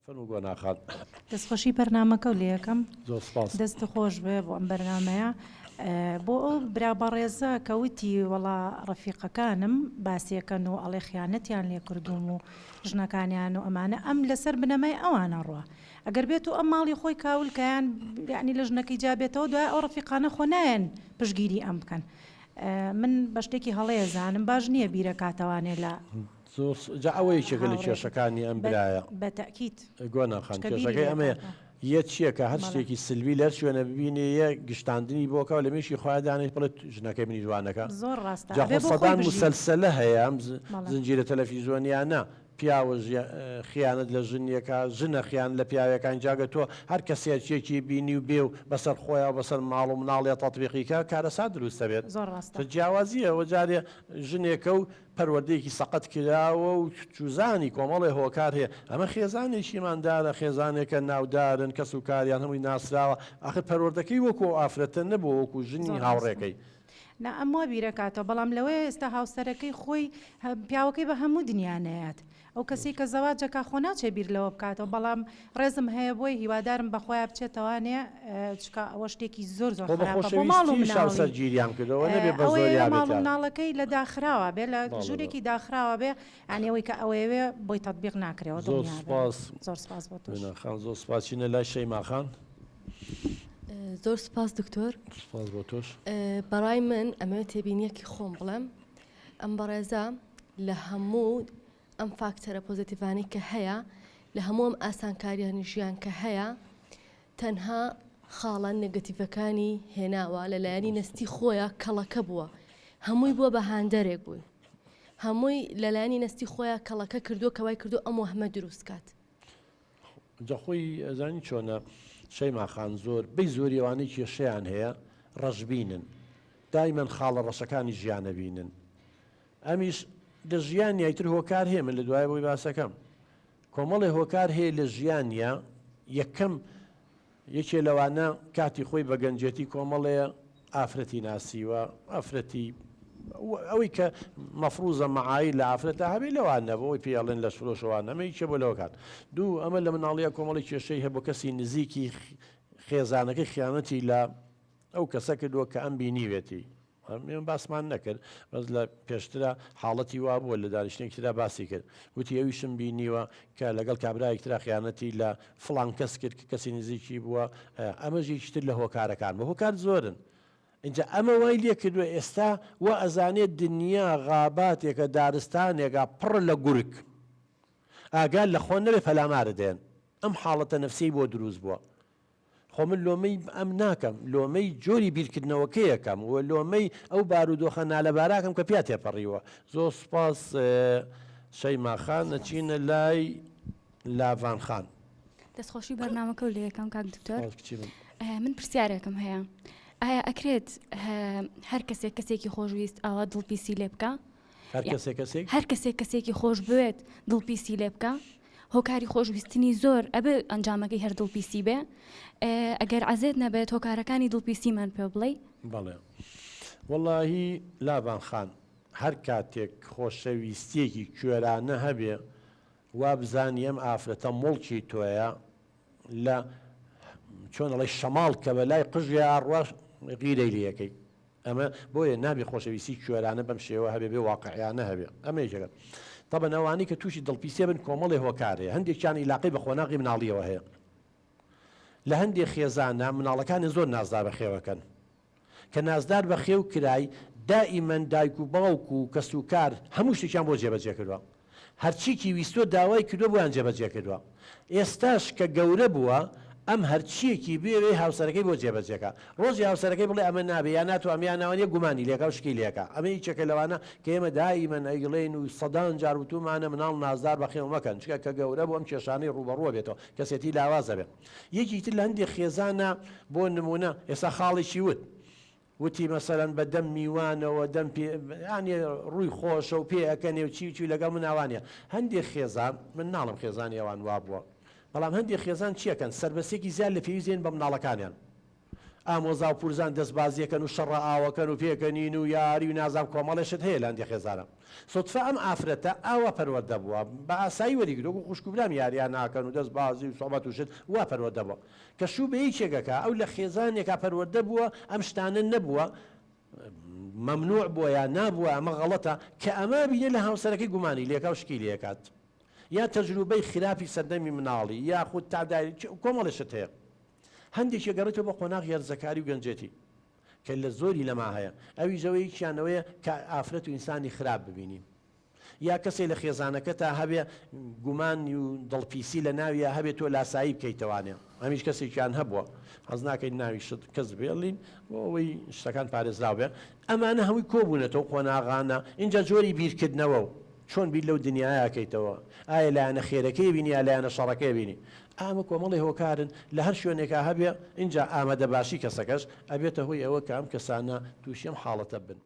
فەرموو گۆناخان. دەستخۆشی بەرنامەکە و لێ یەکەم زۆر سپاس. دەست خۆش بێ بۆ ئەم بەرنامەیە. بۆ ئەو برا بەڕێزە کەوتی وەڵا ڕەفیقەکانم باسیەکەن و ئەڵێ خیانەتیان لێ کردوم و ژنەکانیان و ئەمانە ئەم لەسەر بنەمای ئەوانە ڕوە. ئەگەر بێت و ئەم ماڵی خۆی کاولکەیان یعنی لە ژنەکەی جابێتەوە دوای ئەو ڕەفیقانە خۆ نایەن پشگیری ئەم بکەن. من بە شتێکی هەڵەیە زانم باش نییە بیرەکاتەوانێ لە ئەوەی چێکە لە کێشەکانی ئەم برایە بە تەکیت گۆناخان کێشەکەی ئەمەیە یە چیەکە هەر شتێکی سلوی لەر شوێنە ببینێ یە گشتاندنی بۆکەوە لە میشی خۆیان دانێت بڵێت ژنەکەی منی جوانەکە زۆر ڕاستە سەدان مسلسلە هەیە ئەم زنجیرە تەلەڤیزۆنیانە پیاوە خیانەت لە ژنیەکە ژنە خیان لە پیاوەکان جاگە تۆ هەر کەسێکێکی بینی و بێ و بەسەر خۆیان بەسەر ماڵ و مناڵێ تەطبیقیکە کارەسا دروستە بێت زۆر ڕاستە جیاوازیەوە جارێ ژنێکە و پەروەردەیەکی سەقەت کراوە و چوزانی کۆمەڵی هۆکار هەیە ئەمە خێزانێکیماندارە خێزانێکە ناودارن کەس و کاریان هەمووی ناسراوە ئاخر پەروەردەکەی وەکو ئافرەتە نەبوو وەکو ژنی هاوڕێکەی نا ئەموا بیرەکاتەوە بەڵام لەوەی ئێستا هاوسەرەکەی خۆی پیاوەکەی بە هەموو دنیانەیەات ئەو کەسی کە زەواجەکە خۆ ناچێ بیر لەوە بکاتەوە بەڵام ڕێزم هەیە بۆی هیوادارم بەخۆیان بچێتەوانێ چکە ئەوە شتێکی زۆر زۆر سەرگیریان کردەوە ماڵ مناڵەکەی لە داخراوە بێ لە ژوورێکی داخراوە بێ ئەنێەوەی کە ئەوەیە بۆی تەطبیق ناکرێەوە زۆر سپاس بۆ زۆر سپاسینە لای شەیماخان. زۆر سپاس دکتۆر بۆ تۆش. بەڕای من ئەمەوێت تێبینیەکی خۆم بڵێم ئەم بەڕێزە لە هەموو ئەم فاکتەرە پۆزیتیڤانی کە هەیە لە هەموو ئەم ئاسانکاریانی ژیان کە هەیە تەنها خاڵە نێگەتیڤەکانی هێناوە لەلایەنی نەستی خۆیە کەڵەکە بووە هەمووی بووە بە هاندەرێک بووی هەمووی لەلایەنی نەستی خۆیە کەڵەکە کردو کەوای کردو ئەم وەهمە دروست کات. جەخۆی ئەزانی چۆنە شەیماخان زۆر بەی زۆریەوانەی کێشەیان هەیە ڕەشبینن دایمەن خاڵە ڕەشەکانی ژیانە بینن ئەمیش لە ژیان یایتر هۆکار هەیە من لە دوای بۆی باسەکەم کۆمەڵی هۆکار هەیە لە ژیانە یەکەم یەکێ لەوانە کاتی خۆی بە گەنجێتی کۆمەڵەیە ئافرەتی ناسیوە ئافرەتی ئەوەی کە مەفروزە مەعایی لە ئافرەتە هەبێ لەوانە بۆی پێڵێن لە فرۆشەوان ئەمەی چێ بۆ لەوەکات دوو ئەمە لە مناڵیە کۆمەڵی کێشەی هەبوو کەسی نزیکی خێزانەکەی خیانەتی لە ئەو کەسە کردووە کە ئەم بینیوێتی من باسمان نەکرد بەس لە پێشترا حاڵەتی وا بووە لە دانیشتێکترا باسی کرد وتی ئەویشم بینیوە کە لەگەڵ کابراایەکترا خیانەتی لە فڵان کەس کرد کە کەسی نزیکی بووە ئەمەژیتر لە هۆکارەکان بە هۆکار زۆرن اینجا ئەمە وای لێ کردووە ئێستا وە ئەزانێت دنیا غاباتێکە دارستانێکە پڕ لە گورک ئاگال لە خۆ نەبێ پەلامارە دێن ئەم حاڵەتە نەفسی بۆ دروست بووە خۆ من لۆمەی ئەم ناکەم لۆمەی جۆری بیرکردنەوەکەیەکەم و لۆمەی ئەو بارودۆخە نالەباراکەم کە پیا تێپەڕیوە. زۆر سپاس شەیماخان نەچینە لای لاڤانخان. دەستخۆشی بەرنامەکە و لە یەکەم کاک دکتۆر من پرسیارێکم هەیە ئایا ئەکرێت هەر کەسێک کەسێکی خۆشویست ئاوا دڵپیسی لێ بکە هەر کەسێک کەسێکی خۆش بوێت دڵپیسی لێ بکە هۆکاری خۆشویستنی زۆر ئەبێ ئەنجامەکەی هەر دڵپیسی بێ ئەگەر عەزێت نەبێت هۆکارەکانی دڵپیسیمان پێ بڵێ. بەڵێ وەڵاهی لاڤانخان هەر کاتێک خۆشەویستیەکی کوێرانە هەبێ وا بزانی ئەم ئافرەتە مڵکی تۆیە لە چۆن ئەڵێ شەماڵ کە بە لای قژی ئاڕواش غیرەی لەکەی ئەمە بۆیە نابێ خۆشەویستی کوێرانە بەم شێوە هەبێ بێ واقعیانە هەبێ ئەمە یەکێکە. طبعا ئەوانەی کە تووشی دڵپیسێ بن کۆمەڵی هۆکارەیە هەندێکیان عیلاقەی بە خۆناغی مناڵیەوە هەیە لە هەندێک خێزانە مناڵەکانی زۆر نازدار بە خێوەکەن کە نازدار بە خێو کرای دائیمەن دایک و باوک و کەس و کار هەموو شتێکیان بۆ جێبەجێ کردووە هەرچیکی ویستۆ داوای کردووە بۆیان جێبەجێ کردووە ئێستاش کە گەورە بووە ئەم هەرچیەکی بێوێ هاوسەرەکەی بۆ جێبەجێکە ڕۆژی هاوسەرەکەی بڵێ ئەمە نابێ یا ناتوە ئەمیان ناوانێ گومانی لێکە و شکی لێکە ئەمە هیچێکە لەوانە کە ئێمە دائیمەن ئەیگڵێن و سەدان جار وتومانە مناڵ نازدار بە خێو مەکەن چکە کە گەورە بۆ ئەم کێشانەی ڕوبەڕوە بێتەوە کەسێتی لاوازە بێ. یەکی تر لە هەندێک خێزانە بۆ نمونە ئێستا خاڵێکی وتی مەسەرەن بە دەم میوانەوە دەم ینی ڕووی خۆشە و پێ ئەەکەنێ و چی لەگەڵ مناوانە هەندێک خێزان من ناڵم خێزانی ئەوان وا بووە بەڵام هەندێک خێزان چیەکەن سربەسێکی زیاد لە پێویستێن بە مناڵەکانیان ئامۆزا و پورزان دەستبازیەکەن و شەڕە ئاوەکەن و پێکەنین و یاری و نازام کۆمەڵێشت هەیە لە هەندێک خێزانە سوتفە ئەم ئافرەتە ئاوا پەروەردە بووە بە ئاسایی وەریگرۆ و خوشکبرام یاریان ناکەن و دەستبازی و سۆبەت و شت وا پەروەردە بووە کە شوو بە یەکێکەکە ئەو لە خێزانێکا پەروەردە بووە ئەم شتانە نەبووە ممنوع بووە یا نابووە ئەمە غەڵەتە کە ئەمە بینێ لە هاوسەرەکەی گومانی لێکا و شکی لێکات یا تەجروبەی خراپی سەردەمی مناڵی یا خود تاداری کۆمەڵێشت هەیە هەندێکی گەڕێتەوە بە قۆناغ یارزەکاری و گەنجێتی کە لە زۆری لەما هەیە ئەوی ژەوەیەکیانەوەیە کە ئافرەت و ئینسانی خراپ ببینیم یا کەسێک لە خێزانەکە تا هەبێ گومانی و دڵپیسی لە ناویە هەبێت تۆ لاسایی بکەیتەوانێ ئەمیش کەسێکیان هەبووە حەز ناکەین ناوی شت کەس بێڵین بۆ ئەوەی شتەکان پارێزراو بێ ئەمانە هەمووی کۆبوونەتەوە قۆناغانە اینجا جۆری بیرکردنەوە و چۆن بیر لەو دنیاەکەیتەوە ئایا لایەنە خێرەکەی بینی یا لایەنە شەڕەکەی بینی ئامە کۆمەڵی هۆکارن لە هەر شوێنێکا هەبێ اینجا ئامادە باشی کەسەکەش ئەبێتە هۆی ئەوە کە ئەم کەسانە تووشیم حاڵەتە بن.